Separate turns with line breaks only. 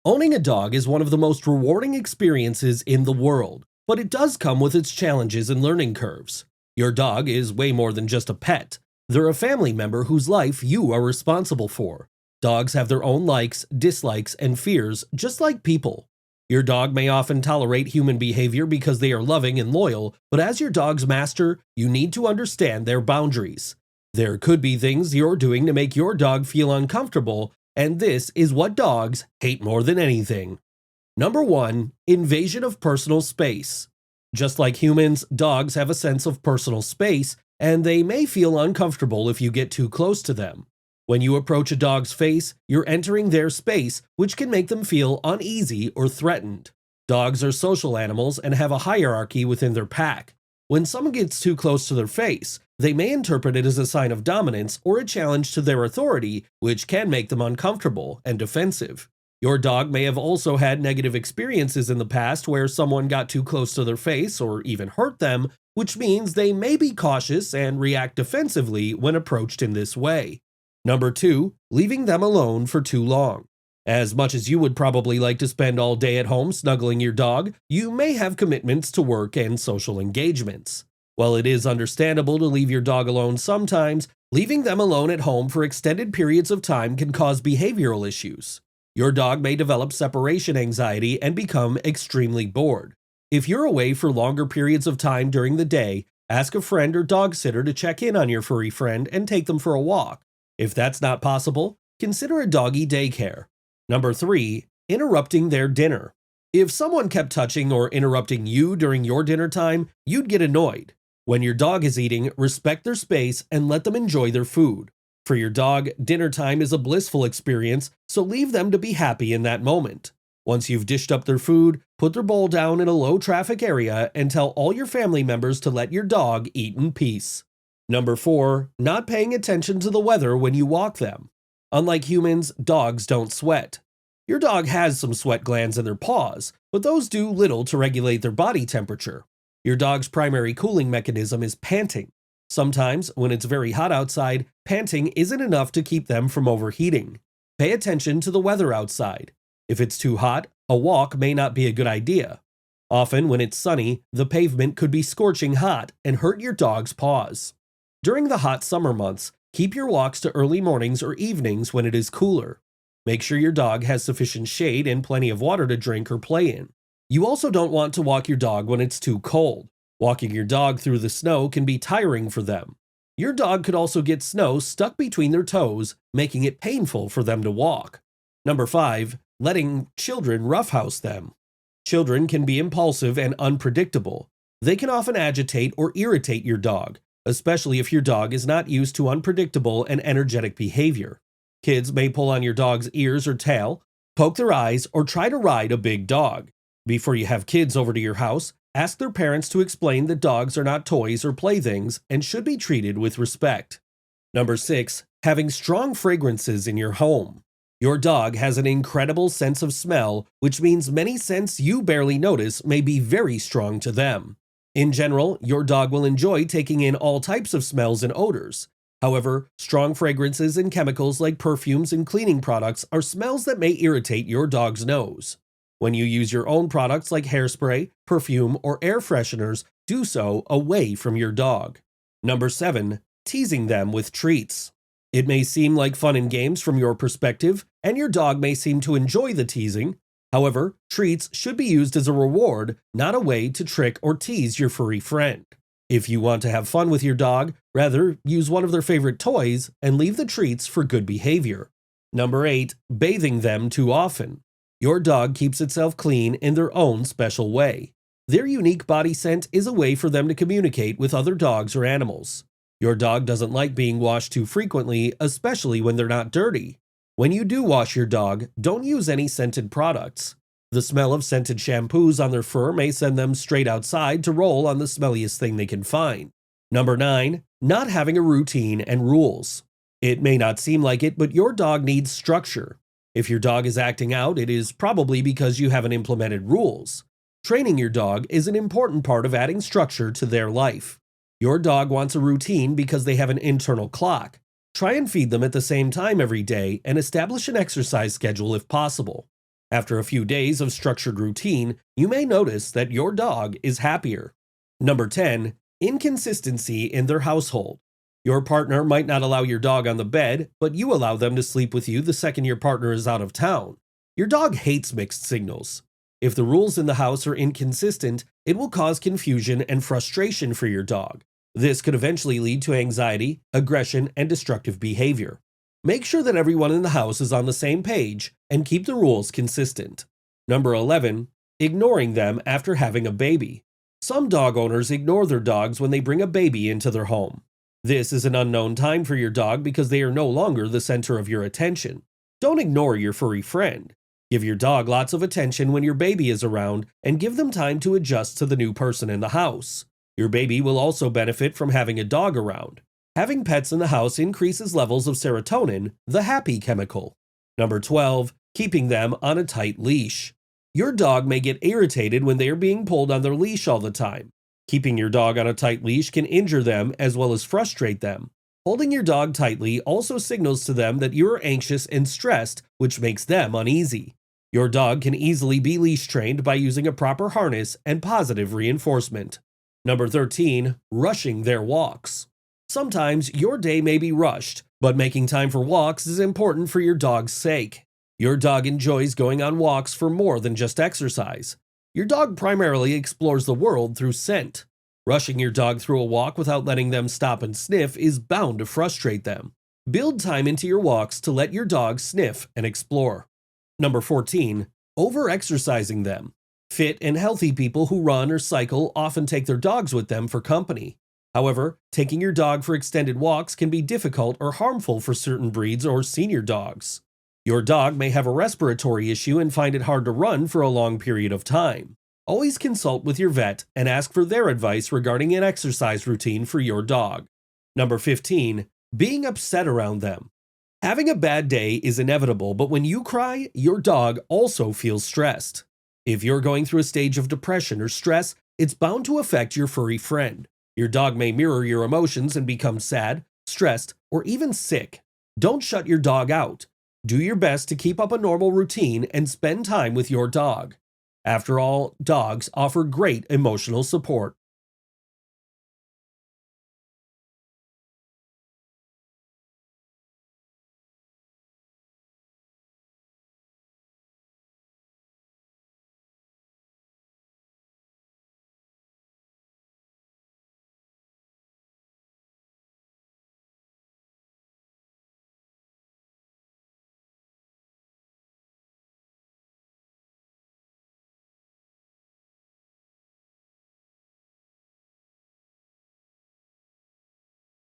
Owning a dog is one of the most rewarding experiences in the world, but it does come with its challenges and learning curves. Your dog is way more than just a pet. They're a family member whose life you are responsible for. Dogs have their own likes, dislikes, and fears, just like people. Your dog may often tolerate human behavior because they are loving and loyal, but as your dog's master, you need to understand their boundaries. There could be things you're doing to make your dog feel uncomfortable, and this is what dogs hate more than anything. Number 1. Invasion of personal space. Just like humans, dogs have a sense of personal space, and they may feel uncomfortable if you get too close to them. When you approach a dog's face, you're entering their space, which can make them feel uneasy or threatened. Dogs are social animals and have a hierarchy within their pack. When someone gets too close to their face, they may interpret it as a sign of dominance or a challenge to their authority, which can make them uncomfortable and defensive. Your dog may have also had negative experiences in the past where someone got too close to their face or even hurt them, which means they may be cautious and react defensively when approached in this way. Number 2. Leaving them alone for too long. As much as you would probably like to spend all day at home snuggling your dog, you may have commitments to work and social engagements. While it is understandable to leave your dog alone sometimes, leaving them alone at home for extended periods of time can cause behavioral issues. Your dog may develop separation anxiety and become extremely bored. If you're away for longer periods of time during the day, ask a friend or dog sitter to check in on your furry friend and take them for a walk. If that's not possible, consider a doggy daycare. Number 3. Interrupting their dinner. If someone kept touching or interrupting you during your dinner time, you'd get annoyed. When your dog is eating, respect their space and let them enjoy their food. For your dog, dinner time is a blissful experience, so leave them to be happy in that moment. Once you've dished up their food, put their bowl down in a low-traffic area and tell all your family members to let your dog eat in peace. Number 4. Not paying attention to the weather when you walk them. Unlike humans, dogs don't sweat. Your dog has some sweat glands in their paws, but those do little to regulate their body temperature. Your dog's primary cooling mechanism is panting. Sometimes, when it's very hot outside, panting isn't enough to keep them from overheating. Pay attention to the weather outside. If it's too hot, a walk may not be a good idea. Often, when it's sunny, the pavement could be scorching hot and hurt your dog's paws. During the hot summer months, keep your walks to early mornings or evenings when it is cooler. Make sure your dog has sufficient shade and plenty of water to drink or play in. You also don't want to walk your dog when it's too cold. Walking your dog through the snow can be tiring for them. Your dog could also get snow stuck between their toes, making it painful for them to walk. Number 5. Letting children roughhouse them. Children can be impulsive and unpredictable. They can often agitate or irritate your dog, especially if your dog is not used to unpredictable and energetic behavior. Kids may pull on your dog's ears or tail, poke their eyes, or try to ride a big dog. Before you have kids over to your house, ask their parents to explain that dogs are not toys or playthings and should be treated with respect. Number 6. Having strong fragrances in your home. Your dog has an incredible sense of smell, which means many scents you barely notice may be very strong to them. In general, your dog will enjoy taking in all types of smells and odors. However, strong fragrances and chemicals like perfumes and cleaning products are smells that may irritate your dog's nose. When you use your own products like hairspray, perfume, or air fresheners, do so away from your dog. Number 7. Teasing them with treats. It may seem like fun and games from your perspective, and your dog may seem to enjoy the teasing. However, treats should be used as a reward, not a way to trick or tease your furry friend. If you want to have fun with your dog, rather use one of their favorite toys and leave the treats for good behavior. Number 8. Bathing them too often. Your dog keeps itself clean in their own special way. Their unique body scent is a way for them to communicate with other dogs or animals. Your dog doesn't like being washed too frequently, especially when they're not dirty. When you do wash your dog, don't use any scented products. The smell of scented shampoos on their fur may send them straight outside to roll on the smelliest thing they can find. Number 9. Not having a routine and rules. It may not seem like it, but your dog needs structure. If your dog is acting out, it is probably because you haven't implemented rules. Training your dog is an important part of adding structure to their life. Your dog wants a routine because they have an internal clock. Try and feed them at the same time every day and establish an exercise schedule if possible. After a few days of structured routine, you may notice that your dog is happier. Number 10. Inconsistency in their household. Your partner might not allow your dog on the bed, but you allow them to sleep with you the second your partner is out of town. Your dog hates mixed signals. If the rules in the house are inconsistent, it will cause confusion and frustration for your dog. This could eventually lead to anxiety, aggression, and destructive behavior. Make sure that everyone in the house is on the same page and keep the rules consistent. Number 11. Ignoring them after having a baby. Some dog owners ignore their dogs when they bring a baby into their home. This is an unknown time for your dog because they are no longer the center of your attention. Don't ignore your furry friend. Give your dog lots of attention when your baby is around and give them time to adjust to the new person in the house. Your baby will also benefit from having a dog around. Having pets in the house increases levels of serotonin, the happy chemical. Number 12. Keeping them on a tight leash. Your dog may get irritated when they are being pulled on their leash all the time. Keeping your dog on a tight leash can injure them as well as frustrate them. Holding your dog tightly also signals to them that you are anxious and stressed, which makes them uneasy. Your dog can easily be leash trained by using a proper harness and positive reinforcement. Number 13. Rushing their walks. Sometimes your day may be rushed, but making time for walks is important for your dog's sake. Your dog enjoys going on walks for more than just exercise. Your dog primarily explores the world through scent. Rushing your dog through a walk without letting them stop and sniff is bound to frustrate them. Build time into your walks to let your dog sniff and explore. Number 14. Over-exercising them. Fit and healthy people who run or cycle often take their dogs with them for company. However, taking your dog for extended walks can be difficult or harmful for certain breeds or senior dogs. Your dog may have a respiratory issue and find it hard to run for a long period of time. Always consult with your vet and ask for their advice regarding an exercise routine for your dog. Number 15. Being upset around them. Having a bad day is inevitable, but when you cry, your dog also feels stressed. If you're going through a stage of depression or stress, it's bound to affect your furry friend. Your dog may mirror your emotions and become sad, stressed, or even sick. Don't shut your dog out. Do your best to keep up a normal routine and spend time with your dog. After all, dogs offer great emotional support.